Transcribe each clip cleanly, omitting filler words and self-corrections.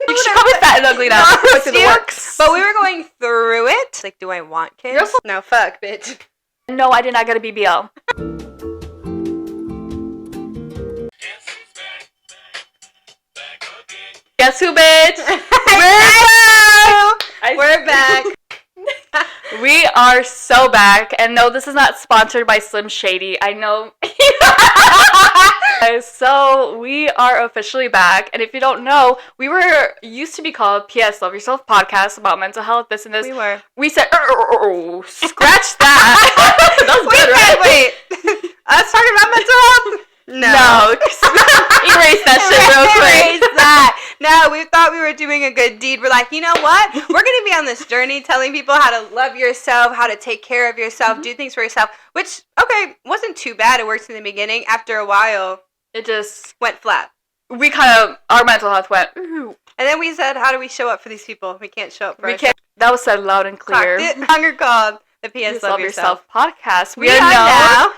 You should call me fat and ugly now. Fuck to the works. But we were going through it. Like, do I want kids? No, fuck, bitch. No, I did not get a BBL. Guess who, bitch? We're back. We are so back, and no, this is not sponsored by Slim Shady. I know. So we are officially back, and if you don't know, we were used to be called PS Love Yourself Podcast about mental health, this and this. We were. We said, scratch that. That was good, right? Wait. Us talking about mental health? No. Erase that shit real quick. Erase that. No, we thought we were doing a good deed. We're like, you know what? We're going to be on this journey telling people how to love yourself, how to take care of yourself, do things for yourself, which, okay, wasn't too bad. It worked in the beginning. After a while, it just went flat. We kind of, our mental health went, and then we said, how do we show up for these people? We can't show up for ourselves. That was said loud and clear. Hunger called the PS Love Yourself podcast. We are now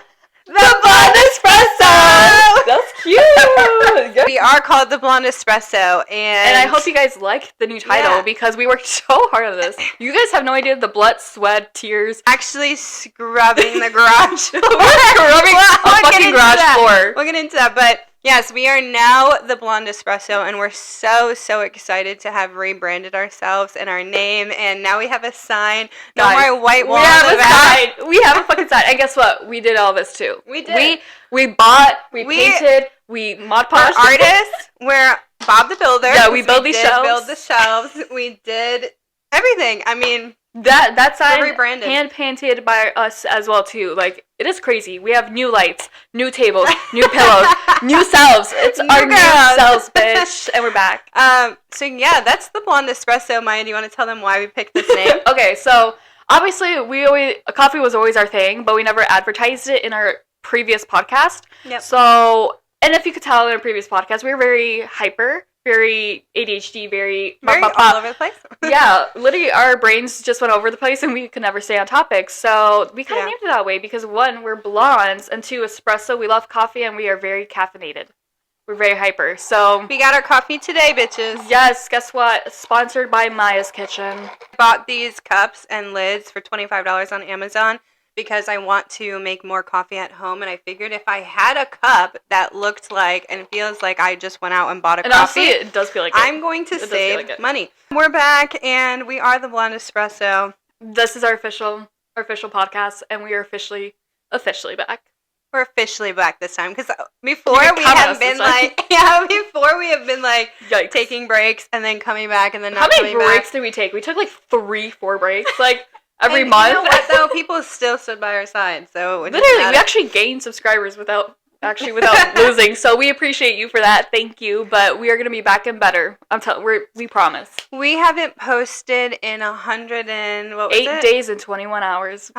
the Blonde Espresso. That's cute. We are called the Blonde Espresso, and I hope you guys like the new title because we worked so hard on this. You guys have no idea the blood, sweat, tears. Actually scrubbing the garage. We're scrubbing a fucking garage floor. We'll get into that, but yes, we are now the Blonde Espresso, and we're so excited to have rebranded ourselves and our name, and now we have a sign. No more white walls. We have a sign. We have a fucking sign. And guess what? We did all this too. We did. We bought, we painted, we mod polished. We're artists. We're Bob the Builder. Yeah, we build these shelves. Build the shelves. We did everything. I mean, that sign rebranded. Hand painted by us as well too. Like, it is crazy. We have new lights, new tables, new pillows, new selves. It's our new selves, bitch, and we're back. So yeah, that's the Blonde Espresso. Maya, do you want to tell them why we picked this name? Okay, so obviously coffee was always our thing, but we never advertised it in our previous podcast. Yep. So, and if you could tell in our previous podcast, we were very hyper, very ADHD, very all over the place. Yeah, literally our brains just went over the place and we could never stay on topic. So we kind of named it that way because one, we're blondes, and two, espresso. We love coffee and we are very caffeinated. We're very hyper. So we got our coffee today, bitches. Yes, guess what? Sponsored by Maya's Kitchen. Bought these cups and lids for $25 on Amazon because I want to make more coffee at home, and I figured if I had a cup that looked like and feels like I just went out and bought a coffee, honestly, it does feel like I'm going to save money. We're back, and we are the Blonde Espresso. This is our official podcast, and we are officially back. We're officially back this time because before we have been like Yikes. taking breaks and then coming back and then not coming back. How many breaks did we take? We took like 3-4 breaks, like every month. You know what though? People still stood by our side, so literally, we actually gained subscribers without losing. So we appreciate you for that. Thank you. But we are gonna be back and better. We promise. We haven't posted in 8 days and 21 hours.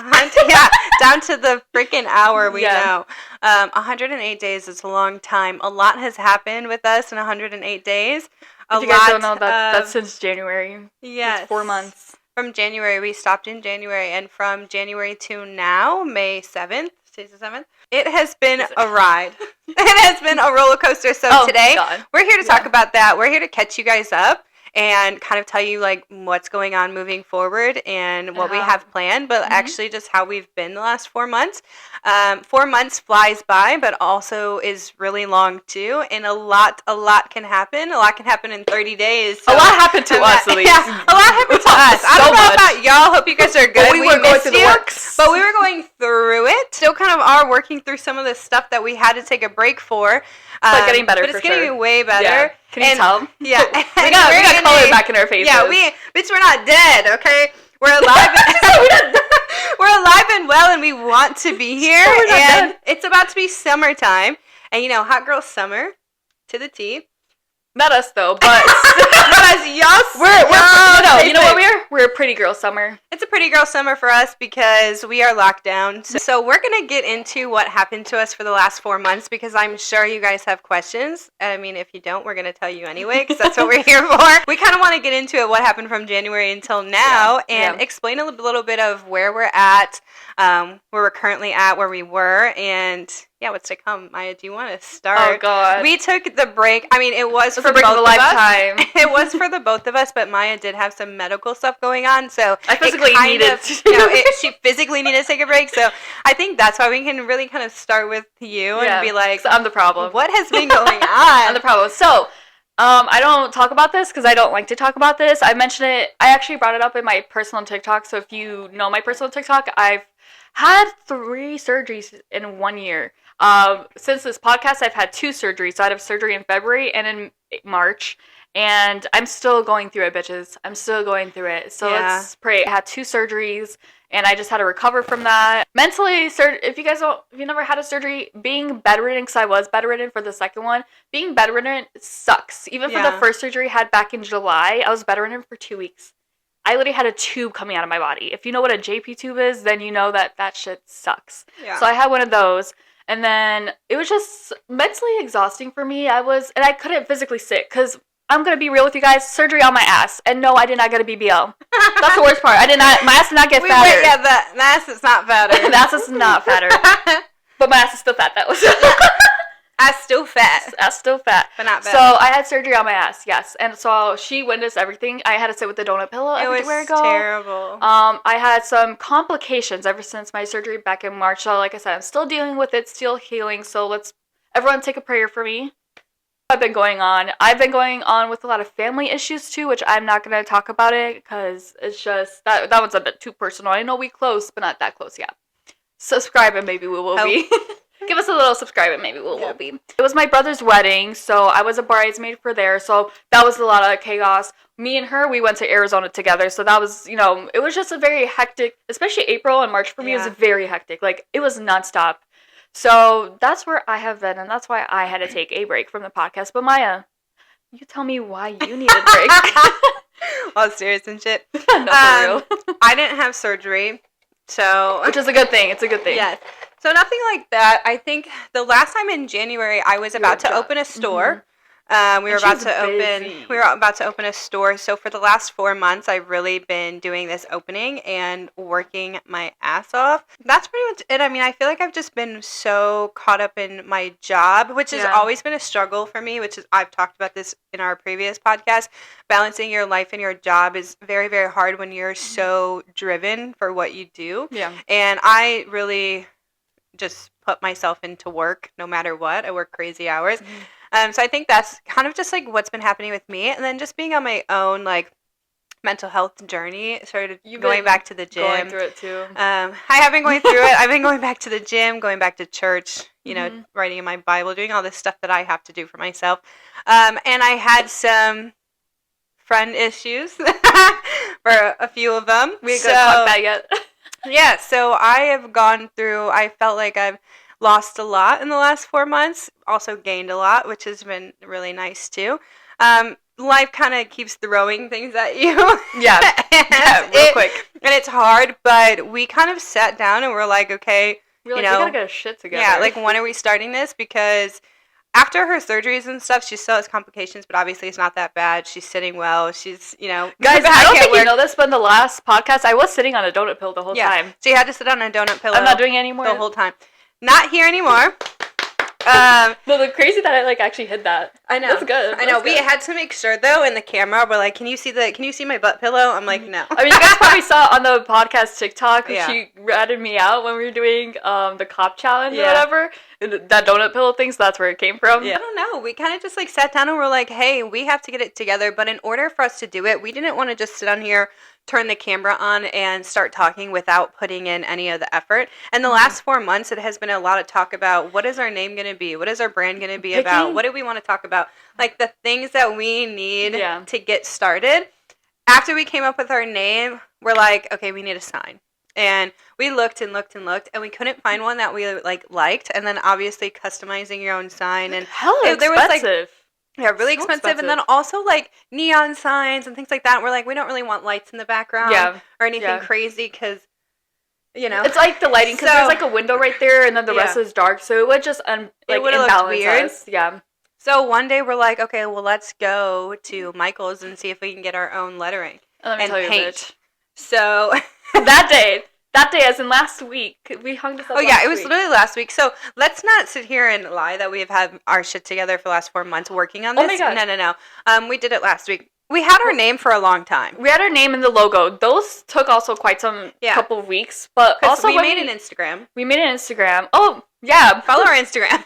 Yeah, down to the freaking hour. We know. 108 days is a long time. A lot has happened with us in 108 days. If you guys don't know, that's since January. Yes, it's 4 months. From January, we stopped in January, and from January to now, May 7th. Today's the 7th. It has been a ride. It has been a roller coaster. So today, we're here to talk about that. We're here to catch you guys up and kind of tell you like what's going on moving forward and what we have planned, but actually just how we've been the last 4 months. 4 months flies by, but also is really long too, and a lot can happen. A lot can happen in 30 days. So a lot happened to us, at least. Yeah, a lot happened to us. I don't know about y'all. Hope you guys are good. We were going through the works. But we were going through it. Still kind of are working through some of the stuff that we had to take a break for. But getting better, but it's getting way better. Yeah. Can you tell? Yeah. we got color back in our faces. Yeah, we're not dead, okay? We're alive. We're alive and well, and we want to be here. And it's about to be summertime. And you know, hot girl summer to the T. Not us though, but yes, you know what we are? We're a pretty girl summer. It's a pretty girl summer for us because we are locked down. So we're gonna get into what happened to us for the last 4 months because I'm sure you guys have questions. I mean, if you don't, we're gonna tell you anyway because that's what we're here for. We kind of want to get into it, what happened from January until now, and explain a little bit of where we're at, where we're currently at, where we were, and what's to come? Maya, do you want to start? Oh, God. We took the break. I mean, it was for both of lifetime. us. It was for the both of us, but Maya did have some medical stuff going on, so I physically needed to. She physically needed to take a break, so I think that's why we can really kind of start with you and be like, I'm the problem. What has been going on? I'm the problem. So, I don't talk about this because I don't like to talk about this. I mentioned it. I actually brought it up in my personal TikTok. So if you know my personal TikTok, I've had 3 surgeries in 1 year. Since this podcast, I've had 2 surgeries. So I had surgery in February and in March. And I'm still going through it, bitches. I'm still going through it. So let's pray. I had 2 surgeries. And I just had to recover from that. Mentally, if you never had a surgery, being bedridden, because I was bedridden for the second one, being bedridden sucks. Even for the first surgery I had back in July, I was bedridden for 2 weeks. I literally had a tube coming out of my body. If you know what a JP tube is, then you know that shit sucks. Yeah. So I had one of those. And then it was just mentally exhausting for me. And I couldn't physically sit because I'm going to be real with you guys. Surgery on my ass. And no, I did not get a BBL. That's the worst part. My ass did not get fatter. Wait, the ass is not fatter. The ass is not fatter. But my ass is still fat, though. Ass still fat. Ass still fat. But not fat. So I had surgery on my ass, yes. And so she witnessed everything. I had to sit with the donut pillow everywhere I go. It was terrible. I had some complications ever since my surgery back in March. So like I said, I'm still dealing with it, still healing. So everyone take a prayer for me. I've been going on with a lot of family issues too, which I'm not going to talk about it because it's just that one's a bit too personal. I know we close, but not that close yet. Subscribe and maybe we will be. Give us a little subscribe and maybe we will be. It was my brother's wedding, so I was a bridesmaid for there, so that was a lot of chaos. Me and her, we went to Arizona together, so that was, it was just a very hectic, especially April and March for me was very hectic. Like, it was nonstop. So that's where I have been, and that's why I had to take a break from the podcast. But Maya, you tell me why you need a break. All serious and shit. No, for real. I didn't have surgery, so... Which is a good thing. It's a good thing. Yes. So nothing like that. I think the last time in January, I was about to open a store. Mm-hmm. We were about to open a store. So for the last 4 months, I've really been doing this opening and working my ass off. That's pretty much it. I mean, I feel like I've just been so caught up in my job, which has always been a struggle for me, I've talked about this in our previous podcast. Balancing your life and your job is very, very hard when you're so driven for what you do. Yeah. And I really just put myself into work no matter what. I work crazy hours. Mm-hmm. So I think that's kind of just like what's been happening with me. And then just being on my own like mental health journey, started going back to the gym. Going through it too. I have been going through it. I've been going back to the gym, going back to church, writing in my Bible, doing all this stuff that I have to do for myself. And I had some friend issues for a few of them. We ain't gonna talk that yet. Yeah, so I felt like I've lost a lot in the last 4 months, also gained a lot, which has been really nice too. Life kind of keeps throwing things at you. Yeah, real quick. And it's hard, but we kind of sat down and we're like, okay, we gotta get our shit together. Yeah, like when are we starting this? Because after her surgeries and stuff, she still has complications, but obviously it's not that bad. She's sitting well. She's, Guys, I don't think you know this, but in the last podcast, I was sitting on a donut pill the whole time. So you had to sit on a donut pillow. I'm not doing it anymore. The whole time. Not here anymore. No, the crazy that I actually hid that. I know. That's good. I know. We had to make sure though in the camera. We're like, can you see my butt pillow? I'm like, no. I mean, you guys probably saw on the podcast TikTok. Yeah. She ratted me out when we were doing the cop challenge or whatever. That donut pillow thing. So that's where it came from. Yeah. I don't know. We kind of just sat down and we're like, hey, we have to get it together. But in order for us to do it, we didn't want to just sit on here, turn the camera on and start talking without putting in any of the effort. And the last 4 months, it has been a lot of talk about what is our name going to be? What is our brand going to be about? What do we want to talk about? Like the things that we need to get started. After we came up with our name, we're like, okay, we need a sign. And we looked and looked and looked, and we couldn't find one that we liked. And then obviously customizing your own sign and there was really expensive. And then also neon signs and things like that. We're like, we don't really want lights in the background or anything crazy because, It's like the lighting because there's a window right there and then the rest is dark. So it would just imbalance weird. Us. Yeah. So one day we're like, okay, well, let's go to Michael's and see if we can get our own lettering and paint. You, bitch. So that day, That day, as in last week. We hung this up last week. It was literally last week. So let's not sit here and lie that we've had our shit together for the last 4 months working on this. Oh my God. No. We did it last week. We had our name for a long time. We had our name in the logo. Those took also quite some couple of weeks. But also we made an Instagram. We made an Instagram. Oh, yeah. Follow our Instagram.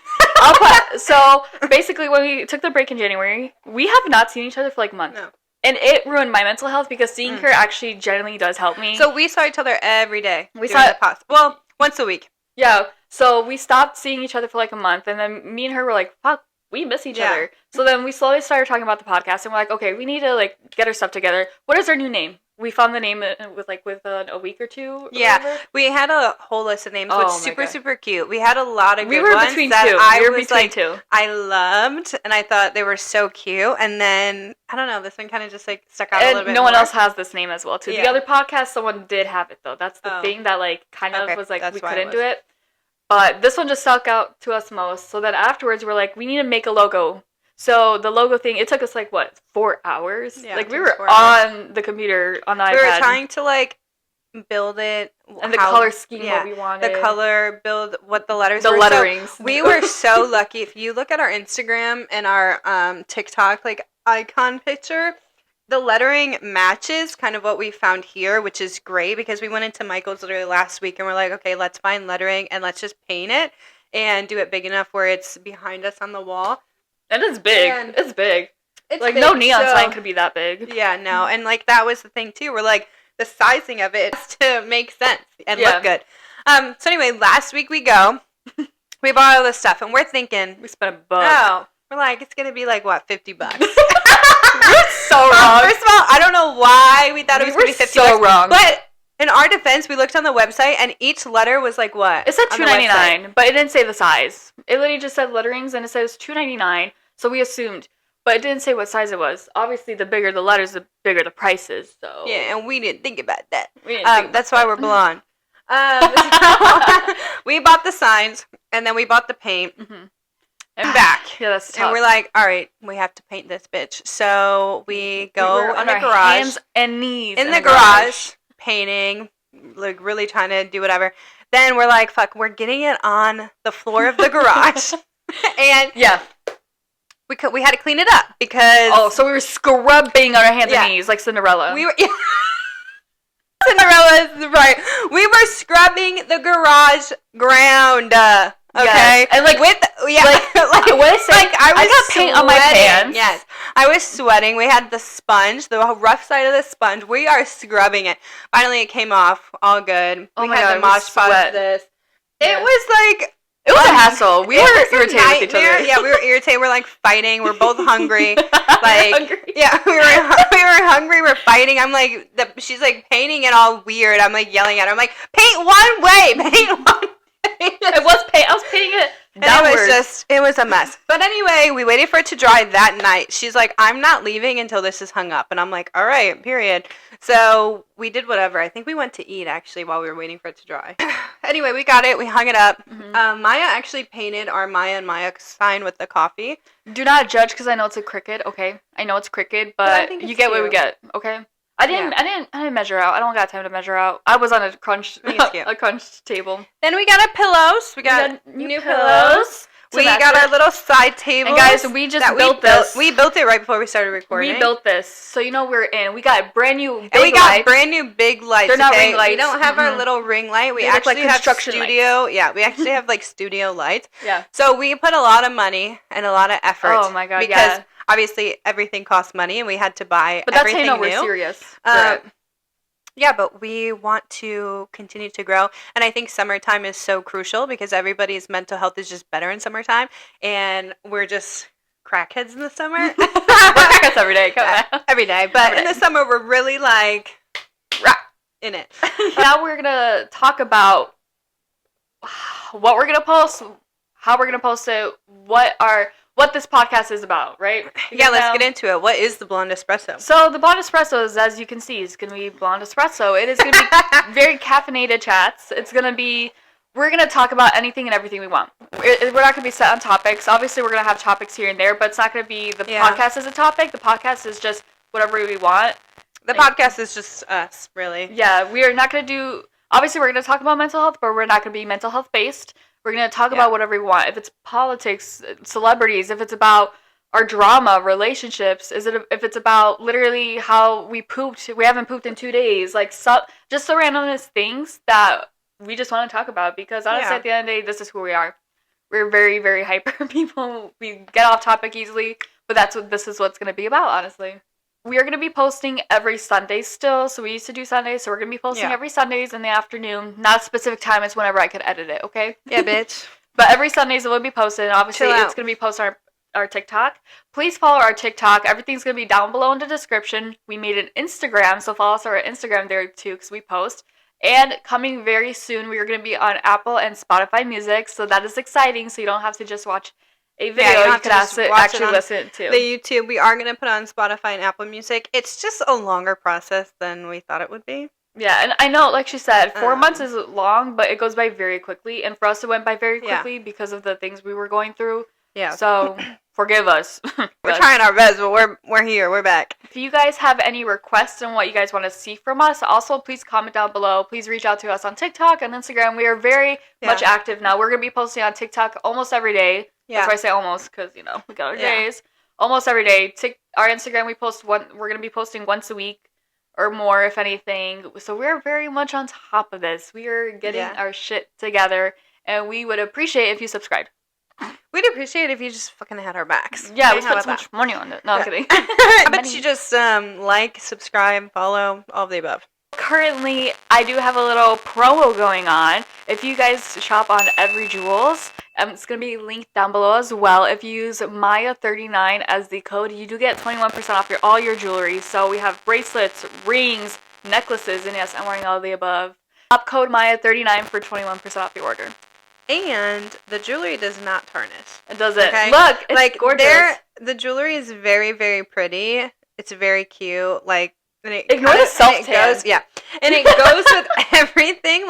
So basically when we took the break in January, we have not seen each other for like a month. No. And it ruined my mental health because seeing her actually genuinely does help me. So we saw each other every day. Once a week. Yeah. So we stopped seeing each other for like a month, and then me and her were like, fuck, we miss each other. So then we slowly started talking about the podcast, and we're like, okay, we need to like get our stuff together. What is our new name? We found the name within a week or two. We had a whole list of names, which super cute. We had a lot of good ones. We were between two. I loved, and I thought they were so cute. And then I don't know, this one kind of just like stuck out a little bit. No one else has this name as well too. The other podcast, someone did have it though. That's the thing that like kind of was like we couldn't do it. But this one just stuck out to us most. So then afterwards, we're like, we need to make a logo. So the logo thing, it took us like, 4 hours? Yeah, like we were on the computer, on the iPad. We were trying to like build it. And the color scheme, what we wanted. The color, build what the letters were. The letterings. So we were so lucky. If you look at our Instagram and our TikTok like icon picture, the lettering matches kind of what we found here, which is great because we went into Michael's literally last week and we're like, okay, let's find lettering and let's just paint it and do it big enough where it's behind us on the wall. And it's big. It's big. It's like big, no neon sign could be that big. Yeah, no. And like that was the thing too. We're like the sizing of it has to make sense and look good. So anyway, last week we bought all this stuff and we're thinking we spent $1. We're like it's gonna be like what, $50. We're so wrong. First of all, I don't know why we thought it was gonna be $50. So wrong. But in our defense, we looked on the website and each letter was like what? It said $2.99, but it didn't say the size. It literally just said letterings and it says $2.99. So we assumed, but it didn't say what size it was. Obviously, the bigger the letters, the bigger the prices. So yeah, and we didn't think about that. That's why we're blonde. We bought the signs and then we bought the paint. Mm-hmm. And back. Yeah, that's tough. And we're like, all right, we have to paint this bitch. So we go in the garage. Hands and knees in the garage. Painting, like really trying to do whatever. Then we're like, fuck, we're getting it on the floor of the garage. And we had to clean it up because so we were scrubbing on our hands and knees like Cinderella. We were Cinderella is right. We were scrubbing the garage ground. Okay, yes. And like with like what I say, I got paint on my pants. Yes, I was sweating. We had the sponge, the rough side of the sponge. We are scrubbing it. Finally, it came off. All good. Oh we my had God, the mosh pot of this. Yeah. It was like it was a hassle. We were irritated with each other. Yeah, we were irritated. We're like fighting. We're both hungry. Hungry. Yeah, we were hungry. We're fighting. I'm like, she's like painting it all weird. I'm like yelling at her. I'm like, paint one way. Paint one way. I was painting it downwards. It was a mess. But anyway, we waited for it to dry that night. She's like, I'm not leaving until this is hung up. And I'm like, all right, period. So we did whatever. I think we went to eat actually while we were waiting for it to dry. Anyway, we got it. We hung it up. Mm-hmm. Maya actually painted our Maya and Maya sign with the coffee. Do not judge because I know it's a cricket. Okay, I know it's cricket, but you get what we get. Okay. I didn't measure out. I don't got time to measure out. I was on a crunch table. Then we got our pillows. We got new pillows. We got our little side table. And guys, we just built this. We built it right before we started recording. We built this. So you know we're in. We got brand new big lights. And we got brand new big lights. They're not ring lights. We don't have our little ring light. We actually have studio. Lights. Yeah, we actually have like studio lights. Yeah. So we put a lot of money and a lot of effort. Oh my God, because obviously everything costs money and we had to buy everything new. But that's how you know we're serious. Yeah, but we want to continue to grow. And I think summertime is so crucial because everybody's mental health is just better in summertime. And we're just crackheads in the summer. We're crackheads every day. Come on. Every day. But in the summer, we're really like in it. Now we're going to talk about what we're going to post, how we're going to post it, what this podcast is about, right? Yeah, let's get into it. What is the Blonde Espresso? So the Blonde Espresso is, as you can see, is going to be Blonde Espresso. It is going to be very caffeinated chats. It's going to be, we're going to talk about anything and everything we want. We're not going to be set on topics. Obviously, we're going to have topics here and there, but it's not going to be the podcast as a topic. The podcast is just whatever we want. The podcast is just us, really. Yeah, we are not going to do Obviously, we're going to talk about mental health, but we're not going to be mental health based. We're going to talk about whatever we want. If it's politics, celebrities, if it's about our drama, relationships, if it's about literally how we pooped, we haven't pooped in 2 days, like just the randomest things that we just want to talk about, because honestly, at the end of the day, this is who we are. We're very, very hyper people. We get off topic easily, but this is what's going to be about, honestly. We are going to be posting every Sunday still. So we used to do Sundays, so we're going to be posting every Sundays in the afternoon. Not a specific time, it's whenever I could edit it, okay? Yeah, bitch. But every Sundays it will be posted, and obviously it's going to be posted on our TikTok. Please follow our TikTok. Everything's going to be down below in the description. We made an Instagram, so follow us on our Instagram there too, because we post. And coming very soon, we are going to be on Apple and Spotify Music, so that is exciting, so you don't have to just watch a video, you can actually listen to the YouTube. We are going to put on Spotify and Apple Music. It's just a longer process than we thought it would be. Yeah, and I know, like she said, 4 months is long, but it goes by very quickly. And for us, it went by very quickly because of the things we were going through. Yeah. So, forgive us. We're trying our best, but we're here. We're back. If you guys have any requests on what you guys want to see from us, also please comment down below. Please reach out to us on TikTok and Instagram. We are very much active now. We're going to be posting on TikTok almost every day. Yeah. That's why I say almost, because, we got our days. Almost every day. Our Instagram, we're going to be posting once a week or more, if anything. So we're very much on top of this. We are getting our shit together, and we would appreciate if you subscribed. We'd appreciate if you just fucking had our backs. Yeah, we spent so much money on it. No, I'm kidding. I bet you just like, subscribe, follow, all of the above. Currently, I do have a little promo going on. If you guys shop on Every Jewels, it's going to be linked down below as well. If you use Maya39 as the code, you do get 21% off all your jewelry. So we have bracelets, rings, necklaces, and yes, I'm wearing all of the above. Up code Maya39 for 21% off your order. And the jewelry does not tarnish. It doesn't. Okay? Look, it's gorgeous. The jewelry is very, very pretty. It's very cute. Ignore the self-tan. And it goes with everything.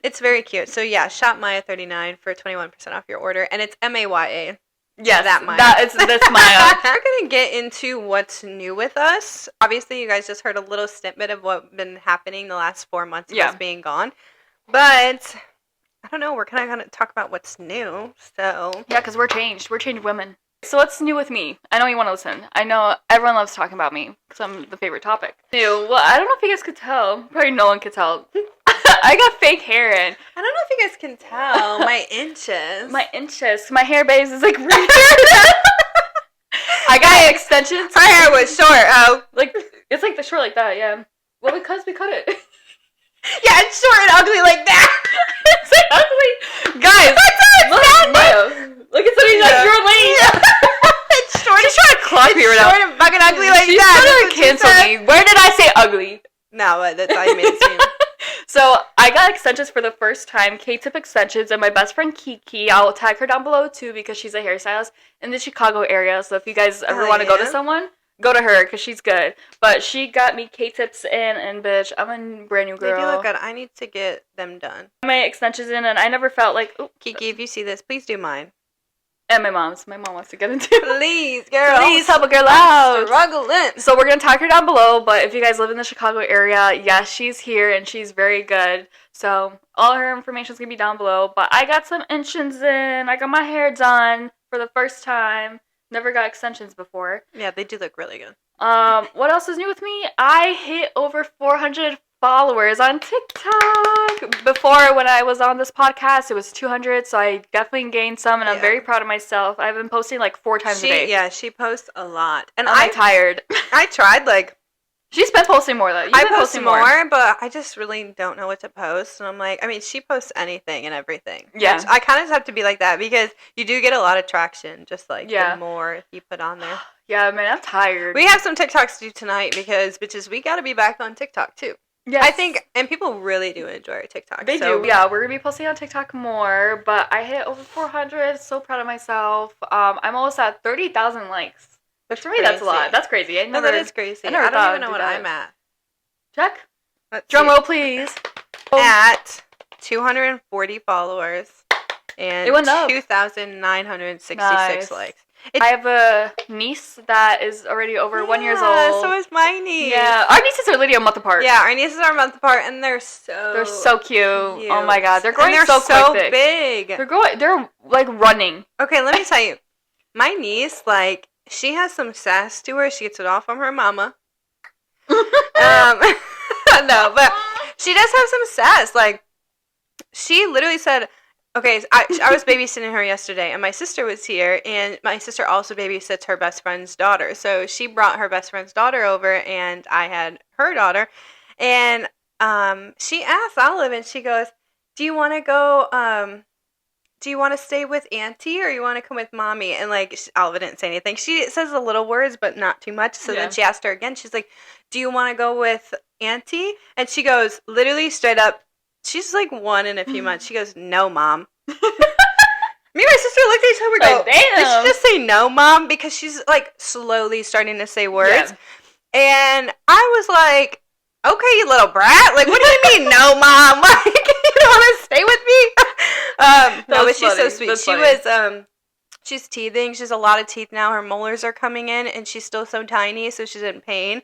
It's very cute. So shop Maya39 for 21% off your order, and it's MAYA. Yes, that Maya. It's this Maya. We're gonna get into what's new with us. Obviously, you guys just heard a little snippet of what's been happening the last 4 months of us being gone, but I don't know. We're kind of gonna talk about what's new. So because we're changed. We're changed women. So what's new with me? I know you want to listen. I know everyone loves talking about me because I'm the favorite topic. New. Well, I don't know if you guys could tell. Probably no one could tell. I got fake hair in. I don't know if you guys can tell. My inches. My inches. My hair base is really weird. I got extensions. My hair was short. Oh, it's the short like that. Yeah. Well, because we cut it. Yeah, it's short and ugly like that. It's ugly. Guys, look, it's something you're lame. It's short. She's trying to clock me right now. Short and fucking ugly like She's that. She's trying to cancel me. Where did I say ugly? No, that's how you made it seem. So I got extensions for the first time, K-tip extensions, and my best friend Kiki. I'll tag her down below too because she's a hairstylist in the Chicago area. So if you guys ever want to go to someone, go to her because she's good. But she got me K-tips in, and bitch, I'm a brand new girl. They do look good. I need to get them done. My extensions in, and I never felt like, ooh, Kiki, if you see this, please do mine. And my mom's. My mom wants to get into Please, girl. Please help a girl out. Struggling. So we're going to tag her down below, but if you guys live in the Chicago area, yes, she's here, and she's very good. So all her information is going to be down below. But I got some extensions in. I got my hair done for the first time. Never got extensions before. Yeah, they do look really good. What else is new with me? I hit over 400 followers on TikTok. Before, when I was on this podcast, it was 200, so I definitely gained some, and I'm very proud of myself. I've been posting 4 times a day. Yeah, she posts a lot. And I'm tired. I tried, She's been posting more, though. I post more, but I just really don't know what to post. And she posts anything and everything. Yeah. I kind of just have to be like that because you do get a lot of traction, just the more you put on there. Yeah, man, I'm tired. We have some TikToks to do tonight because, bitches, we got to be back on TikTok, too. Yes. I think, and people really do enjoy our TikTok. They do. Yeah, we're going to be posting on TikTok more, but I hit over 400. So proud of myself. I'm almost at 30,000 likes. But for me, that's a lot. That's crazy. That is crazy. I don't even know what I'm at. Check. Drum roll, please. At 240 followers and it went up. 2,966 likes. I have a niece that is already over 1 year old. So is my niece. Yeah, our nieces are literally a month apart. Yeah, our nieces are a month apart, and they're so cute. Oh my god, they're growing so quick. Big. They're like running. Okay, let me tell you, my niece, like, she has some sass to her. She gets it all from her mama. No, but she does have some sass. Like, she literally said, okay, I was babysitting her yesterday, and my sister was here, and my sister also babysits her best friend's daughter. So she brought her best friend's daughter over, and I had her daughter. And she asked Olive, and she goes, do you want to go, do you want to stay with Auntie, or you want to come with Mommy? And, like, Olive didn't say anything. She says the little words, but not too much. So then she asked her again. She's like, do you want to go with Auntie? And she goes, literally straight up, she's like 1 in a few months. She goes, no, Mom. Me and my sister looked at each other and go, damn. Did she just say no, Mom? Because she's, like, slowly starting to say words. Yeah. And I was like, okay, you little brat. Like, what do you mean, no, Mom? Like, you don't want to stay with me? No, but she's so sweet. That's funny. She's teething. She has a lot of teeth now. Her molars are coming in, and she's still so tiny, so she's in pain.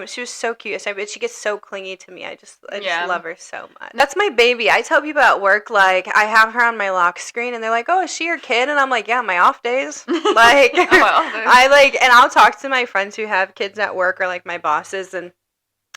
She was so cute. But she gets so clingy to me. I just love her so much. That's my baby. I tell people at work, like, I have her on my lock screen, and they're like, oh, is she your kid? And I'm like, yeah, my off days. Like, and I'll talk to my friends who have kids at work, or, like, my bosses, and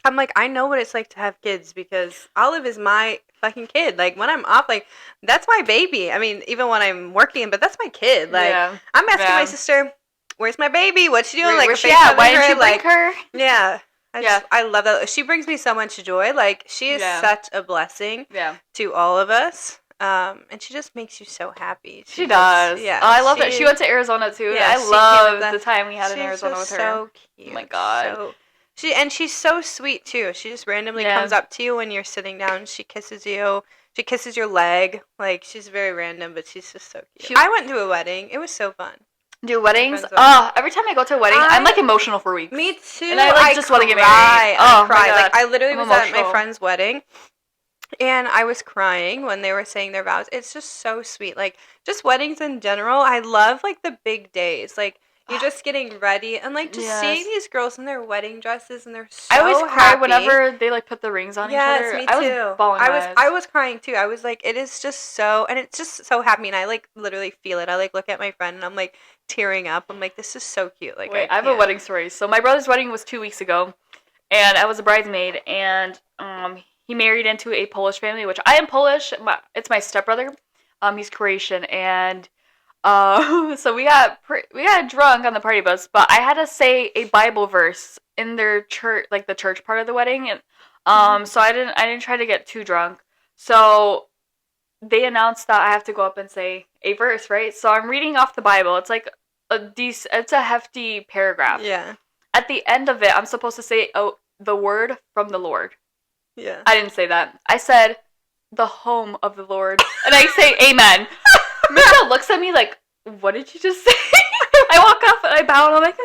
I'm like, I know what it's like to have kids, because Olive is my fucking kid. Like, when I'm off, like, that's my baby. I mean, even when I'm working, but that's my kid. Like, I'm asking my sister, where's my baby? What's she doing? Where's she at? Why didn't you bring her? Yeah. I love that. She brings me so much joy. Like, she is such a blessing to all of us. And she just makes you so happy. She does. Yeah. Oh, I love that. She went to Arizona, too. Yeah, I love the time we had in Arizona with her. So cute. Oh, my God. She's so sweet, too. She just randomly comes up to you when you're sitting down. She kisses you. She kisses your leg. Like, she's very random, but she's just so cute. I went to a wedding. It was so fun. Do weddings? Oh, every time I go to a wedding, I'm, like, emotional for weeks. Me, too. And I just want to get married. I cry. Like, I literally was at my friend's wedding, and I was crying when they were saying their vows. It's just so sweet. Like, just weddings in general. I love, like, the big days. Like, you're just getting ready, and, like, just seeing these girls in their wedding dresses, and they're so I always cry whenever they, like, put the rings on each other. Me too. I was bawling I was crying, too. I was like, it is just so, and it's just so happy, and I, like, literally feel it. I, like, look at my friend, and I'm, like, tearing up. I'm like, this is so cute. Like, I have a wedding story. So my brother's wedding was 2 weeks ago, and I was a bridesmaid, and he married into a Polish family, which I am Polish. It's my stepbrother. He's Croatian, and so we got drunk on the party bus, but I had to say a Bible verse in their church, like the church part of the wedding, and so I didn't try to get too drunk. So they announced that I have to go up and say a verse, right? So I'm reading off the Bible. It's like it's a hefty paragraph. Yeah. At the end of it, I'm supposed to say the word from the Lord. Yeah. I didn't say that. I said the home of the Lord, and I say amen. Michelle looks at me like, what did you just say? I walk off and I bow and I'm like,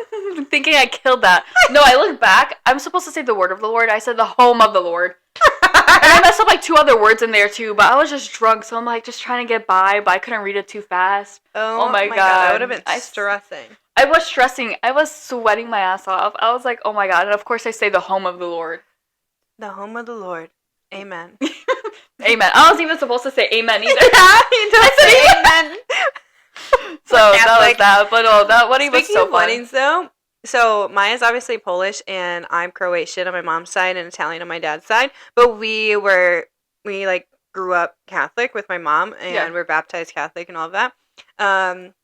thinking I killed that. No, I look back. I'm supposed to say the word of the Lord. I said the home of the Lord. And I messed up like 2 other words in there too, but I was just drunk, so I'm like just trying to get by, but I couldn't read it too fast. Oh my God. That would have been stressing. I was stressing. I was sweating my ass off. I was like, oh my God. And of course I say the home of the Lord. The home of the Lord. Amen. Amen. I wasn't even supposed to say amen either. You don't say amen. So that was that. But that wedding was so fun. Weddings, though, so Maya's obviously Polish, and I'm Croatian on my mom's side and Italian on my dad's side. But we like grew up Catholic with my mom, and we're baptized Catholic and all of that. And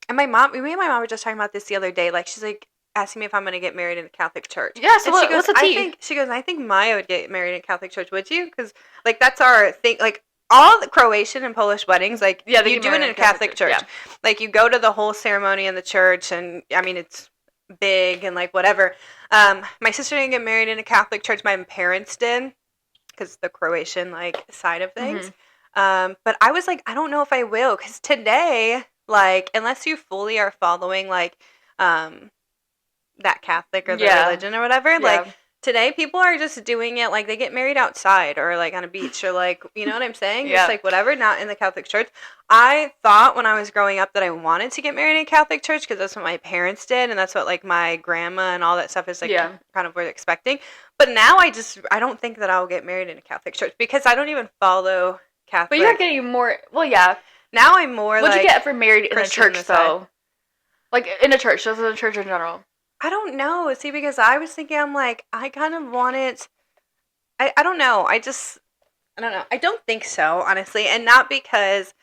me and my mom were just talking about this the other day. Like, she's like asking me if I'm going to get married in a Catholic church. Yeah, so what's the tea? I think Maya would get married in a Catholic church. Would you? Because, like, that's our thing. Like, all the Croatian and Polish weddings, like, you do it in a Catholic church. Yeah. Like, you go to the whole ceremony in the church, and, I mean, it's big and, like, whatever. My sister didn't get married in a Catholic church. My parents did, because the Croatian, like, side of things. Mm-hmm. But I was like, I don't know if I will, because today, like, unless you fully are following, like, that Catholic or the religion or whatever, like, Today, people are just doing it, like, they get married outside or, like, on a beach or, like, you know what I'm saying? Just, like, whatever, not in the Catholic Church. I thought when I was growing up that I wanted to get married in a Catholic Church because that's what my parents did, and that's what, like, my grandma and all that stuff is, like, kind of what they're expecting. But now I don't think that I'll get married in a Catholic Church because I don't even follow Catholic. But you're getting more, well, yeah. Now I'm more, What'd like, you get for married in Christian a church, though? Like, in a church, just in a church in general. I don't know. See, because I was thinking, I'm like, I kind of want it. I don't know. I don't know. I don't think so, honestly. And not because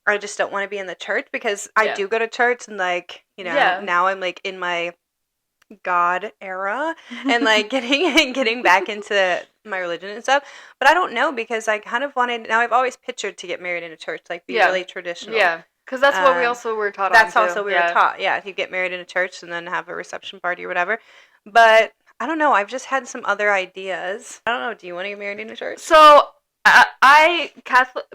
I just don't want to be in the church, because I do go to church and, like, you know, now I'm, like, in my God era and, like, getting back into my religion and stuff. But I don't know, because I kind of wanted, now I've always pictured to get married in a church, like, be really traditional. Yeah. Because that's what we also were taught That's on, also we were taught, if you get married in a church and then have a reception party or whatever. But I don't know. I've just had some other ideas. I don't know. Do you want to get married in a church? So,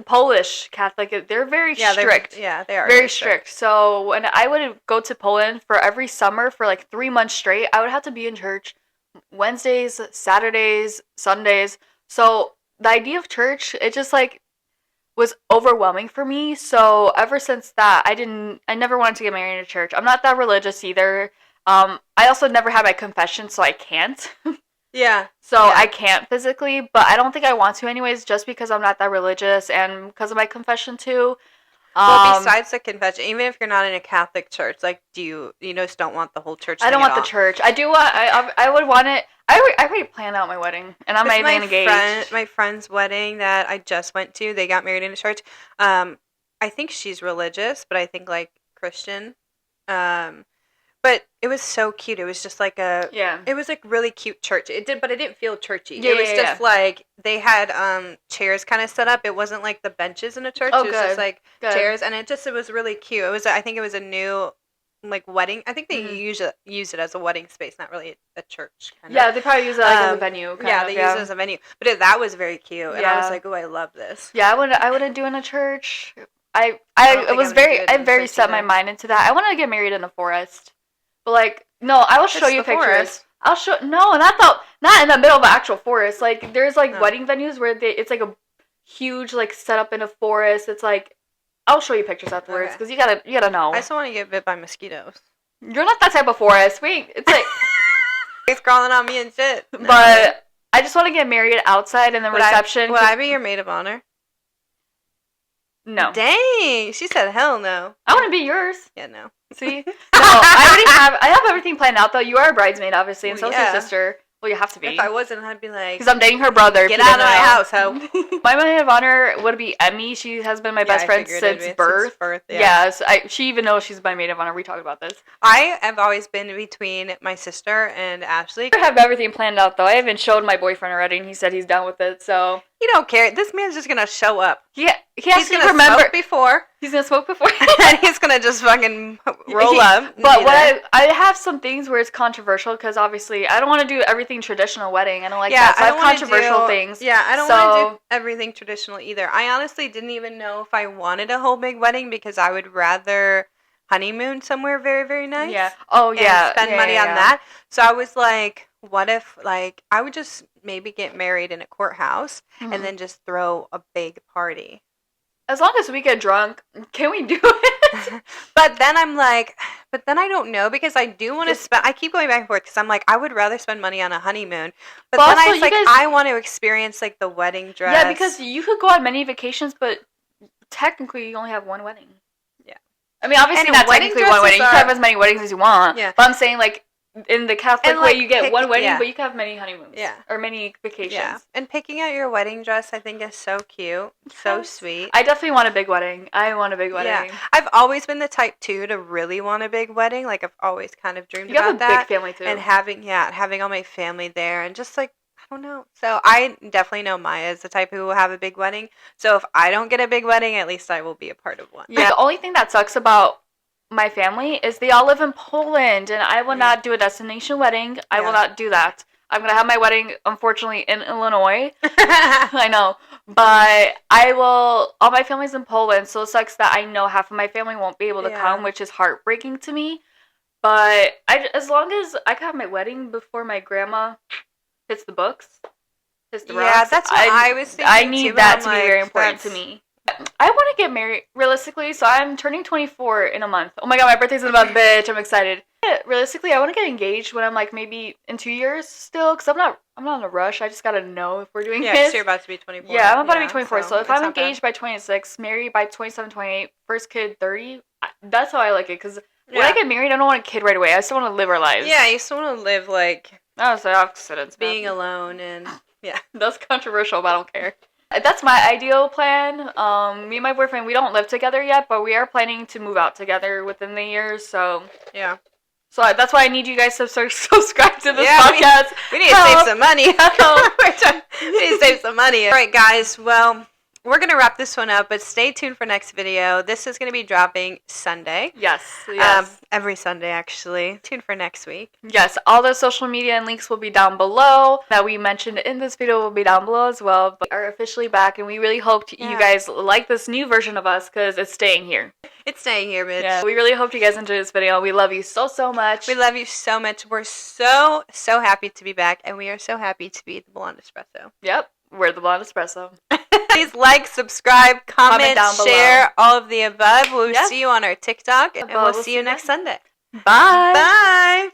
Polish Catholic, they're very strict. They are. Very strict. So, when I would go to Poland for every summer for like 3 months straight, I would have to be in church Wednesdays, Saturdays, Sundays. So, the idea of church, it just like was overwhelming for me. So ever since that, I never wanted to get married in a church. I'm not that religious either. I also never had my confession, so I can't. I can't physically, but I don't think I want to anyways, just because I'm not that religious and because of my confession too. Well, besides the confession, even if you're not in a Catholic church, like, do you just don't want the whole church thing? I don't want the church. I do want, I would want it. I already planned out my wedding, and I'm not even engaged. My friend's wedding that I just went to, they got married in a church. I think she's religious, but I think, like, Christian. But it was so cute. It was just like it was like really cute church. But it didn't feel churchy. It was just like they had chairs kind of set up. It wasn't like the benches in a church. It was just like chairs, and it was really cute. I think it was a new, like, wedding. I think they use it as a wedding space, not really a church kind of. Yeah, they probably use it as a venue. They use it as a venue. But that was very cute, and I was like, oh, I love this. Yeah, I wouldn't do in a church. I very set my mind into that. I wanted to get married in a forest. But, like, no, I will show you pictures. Forest. Not in the middle of an actual forest. Like, there's, like, wedding venues where it's, like, a huge, like, setup in a forest. It's, like, I'll show you pictures afterwards, because you gotta know. I still want to get bit by mosquitoes. You're not that type of forest. It's, like... It's crawling on me and shit. No. But I just want to get married outside in the reception. Would I be your maid of honor? No. Dang, she said hell no. I want to be yours. Yeah, no. See? No, I have everything planned out, though. You are a bridesmaid, obviously, and so is your sister. Well, you have to be. If I wasn't, I'd be like... Because I'm dating her brother. Get out of my house, ho. My maid of honor would be Emmy. She has been my best friend since birth. Yes, she even knows she's my maid of honor. We talked about this. I have always been between my sister and Ashley. I have everything planned out, though. I haven't showed my boyfriend already, and he said he's down with it, so... You don't care. This man's just gonna show up. He has to remember. Smoke before. He's gonna smoke before. And he's gonna just fucking roll up. But I have some things where it's controversial, because obviously I don't want to do everything traditional wedding. I don't like that. So I have controversial things. Yeah, I don't want to do everything traditional either. I honestly didn't even know if I wanted a whole big wedding, because I would rather honeymoon somewhere very, very nice. Yeah. Oh, yeah. And spend money on that. So I was like, what if, like, I would just maybe get married in a courthouse and then just throw a big party. As long as we get drunk, can we do it? But then I'm like, I don't know, because I do want to spend, I keep going back and forth, because I'm like, I would rather spend money on a honeymoon. But then I was like, I want to experience, like, the wedding dress. Yeah, because you could go on many vacations, but technically you only have one wedding. Yeah. I mean, obviously not technically one wedding. You can have as many weddings as you want. Yeah. But I'm saying, like, in the Catholic way, you get one wedding, but you can have many honeymoons. Yeah. Or many vacations. Yeah. And picking out your wedding dress, I think, is so cute. So sweet. I definitely want a big wedding. I want a big wedding. Yeah. I've always been the type, too, to really want a big wedding. Like, I've always kind of dreamed about that. You have a big family, too. And having all my family there, and just, like, I don't know. So I definitely know Maya is the type who will have a big wedding. So if I don't get a big wedding, at least I will be a part of one. Yeah. The only thing that sucks about my family is they all live in Poland, and I will not do a destination wedding. I will not do that. I'm gonna have my wedding, unfortunately, in Illinois. I know, but I will. All my family's in Poland, so it sucks that I know half of my family won't be able to come, which is heartbreaking to me. But as long as I can have my wedding before my grandma hits the books, hits the rocks. Yeah, that's what I was thinking. I need that to be very important to me. I want to get married realistically, so I'm turning 24 in a month. Oh my god, my birthday's in a month, bitch! I'm excited. Realistically, I want to get engaged when I'm like maybe in 2 years still, because I'm not in a rush. I just gotta know if we're doing this. Yeah, so you're about to be 24. Yeah, I'm about to be 24. So if I'm engaged by 26, married by 27, 28, first kid 30, that's how I like it. Because when I get married, I don't want a kid right away. I still want to live our lives. Yeah, you still want to live like being alone and yeah. That's controversial, but I don't care. That's my ideal plan. Me and my boyfriend, we don't live together yet, but we are planning to move out together within the year. So yeah. So that's why I need you guys to subscribe to this podcast. We need to save some money. We need to save some money. All right, guys. Well, we're going to wrap this one up, but stay tuned for next video. This is going to be dropping Sunday. Yes. Every Sunday, actually. Tune for next week. Yes. All the social media and links will be down below. That we mentioned in this video will be down below as well. But we are officially back, and we really hope you guys like this new version of us because it's staying here. It's staying here, bitch. Yeah, we really hope you guys enjoyed this video. We love you so much. We love you so much. We're so happy to be back, and we are so happy to be the Blonde Espresso. Yep. We're the Blonde Espresso. Please like, subscribe, comment down below. Share, all of the above. We'll see you on our TikTok, and we'll see you next Sunday. Bye. Bye.